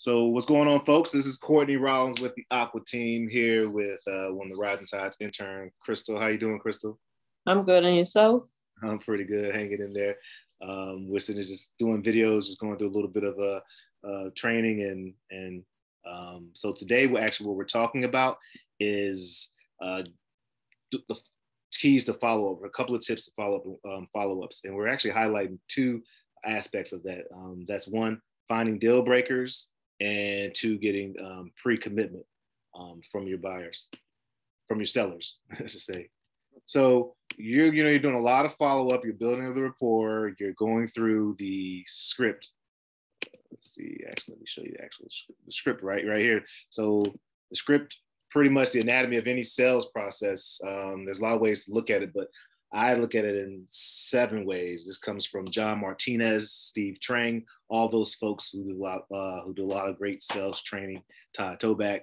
So what's going on, folks? This is Courtney Rollins with the Aqua team here with one of the Rising Tides intern, Crystal. How you doing, Crystal? I'm good. And yourself? I'm pretty good, hanging in there. We're sitting just doing videos, just going through a little bit of training and so today what we're talking about is the keys to follow up, a couple of tips to follow ups, and we're actually highlighting two aspects of that. That's one, finding deal breakers, and two, getting pre-commitment from your buyers, from your sellers, I should say. So you're doing a lot of follow up. You're building the rapport. You're going through the script. Let's see. Actually, let me show you the actual script right here. So the script, pretty much the anatomy of any sales process. There's a lot of ways to look at it, but I look at it in 7 ways. This comes from John Martinez, Steve Trang, all those folks who do a lot of great sales training, Todd Toback,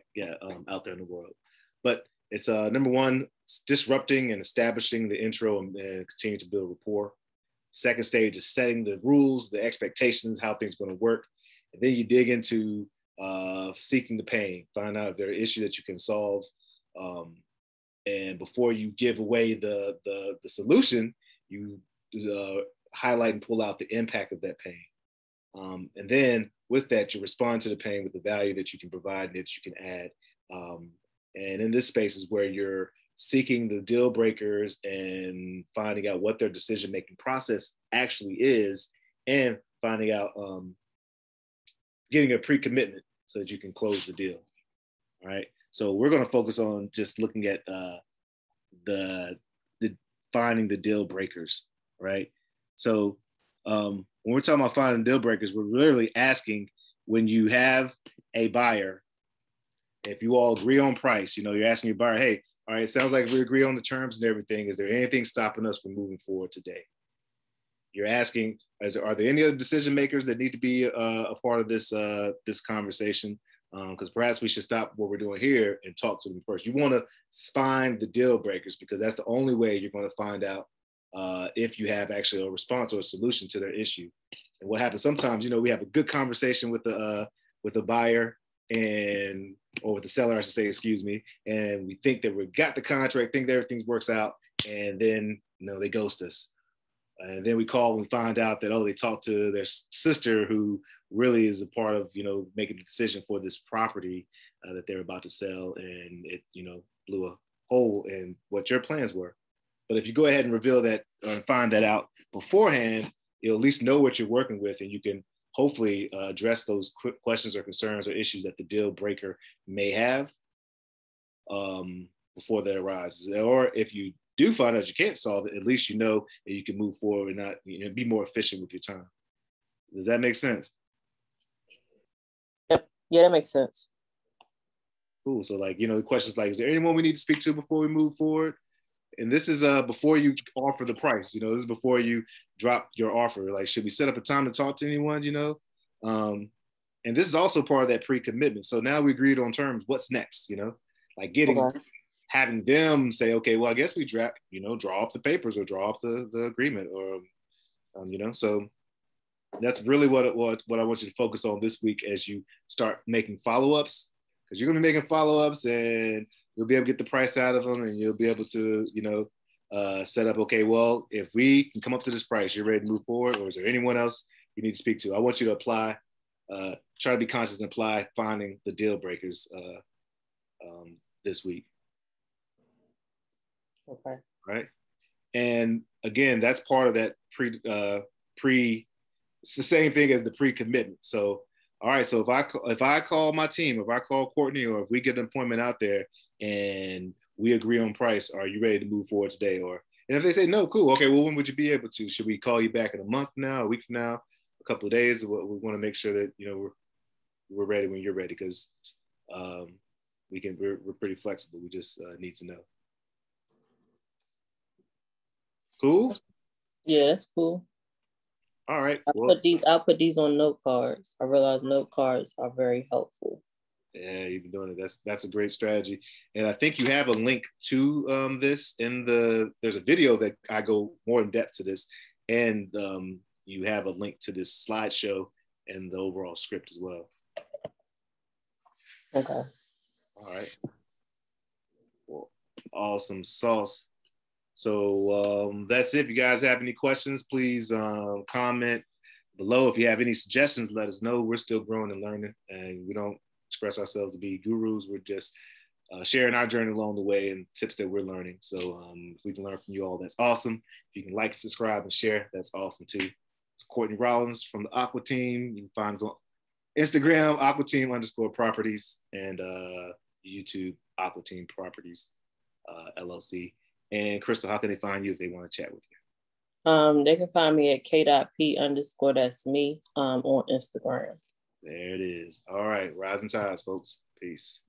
out there in the world. But it's number one, disrupting and establishing the intro and continue to build rapport. Second stage is setting the rules, the expectations, how things are going to work. And then you dig into seeking the pain, find out if there's an issue that you can solve. And before you give away the solution, you highlight and pull out the impact of that pain. And then with that, you respond to the pain with the value that you can provide and that you can add. And in this space is where you're seeking the deal breakers and finding out what their decision-making process actually is, and finding out, getting a pre-commitment so that you can close the deal. All right. So we're going to focus on just looking at the finding the deal breakers, right? So when we're talking about finding deal breakers, we're literally asking, when you have a buyer, if you all agree on price, you're asking your buyer, hey, all right, it sounds like we agree on the terms and everything. Is there anything stopping us from moving forward today? You're asking, are there any other decision makers that need to be a part of this conversation? Because perhaps we should stop what we're doing here and talk to them first. You want to find the deal breakers, because that's the only way you're going to find out if you have actually a response or a solution to their issue. And what happens sometimes, we have a good conversation with the buyer or with the seller, I should say, excuse me, and we think that we've got the contract, think that everything works out, and then they ghost us. And then we call and we find out that, they talked to their sister, who really is a part of, making the decision for this property that they're about to sell. And it, blew a hole in what your plans were. But if you go ahead and reveal that and find that out beforehand, you'll at least know what you're working with, and you can hopefully address those questions or concerns or issues that the deal breaker may have before they arise. Or if you do find out you can't solve it, at least that you can move forward and not be more efficient with your time. Does that make sense? Yep. Yeah, that makes sense. Cool. So the questions like, is there anyone we need to speak to before we move forward? And this is before you offer the price. This is before you drop your offer. Like, should we set up a time to talk to anyone? And this is also part of that pre-commitment. So now we agreed on terms. What's next? Having them say, okay, well, I guess we draw up the papers or draw up the agreement, or So that's really what I want you to focus on this week as you start making follow-ups, because you're going to be making follow-ups, and you'll be able to get the price out of them, and you'll be able to, set up, okay, well, if we can come up to this price, you're ready to move forward, or is there anyone else you need to speak to? I want you to apply, try to be conscious and apply finding the deal breakers this week. Okay. Right. And again, that's part of that it's the same thing as the pre-commitment. So, all right. So if I call my team, if I call Courtney, or if we get an appointment out there and we agree on price, are you ready to move forward today? And if they say no, cool. Okay. Well, when would you be able to? Should we call you back in a month from now, a week from now, a couple of days? We want to make sure that, we're ready when you're ready, because we're pretty flexible. We just need to know. Cool? Yeah, that's cool. All right. I'll put these on note cards. I realize note cards are very helpful. Yeah, you've been doing it. That's a great strategy. And I think you have a link to this there's a video that I go more in depth to this, and you have a link to this slideshow and the overall script as well. Okay. All right. Well, awesome sauce. So that's it. If you guys have any questions, please comment below. If you have any suggestions, let us know. We're still growing and learning, and we don't express ourselves to be gurus. We're just sharing our journey along the way and tips that we're learning. So if we can learn from you all, that's awesome. If you can like, subscribe, and share, that's awesome too. It's Courtney Rollins from the Aqua team. You can find us on Instagram, Aqua Team _properties, and YouTube, Aqua Team Properties, LLC. And Crystal, how can they find you if they want to chat with you? They can find me at k.p _ that's me on Instagram. There it is. All right. Rising tides, folks. Peace.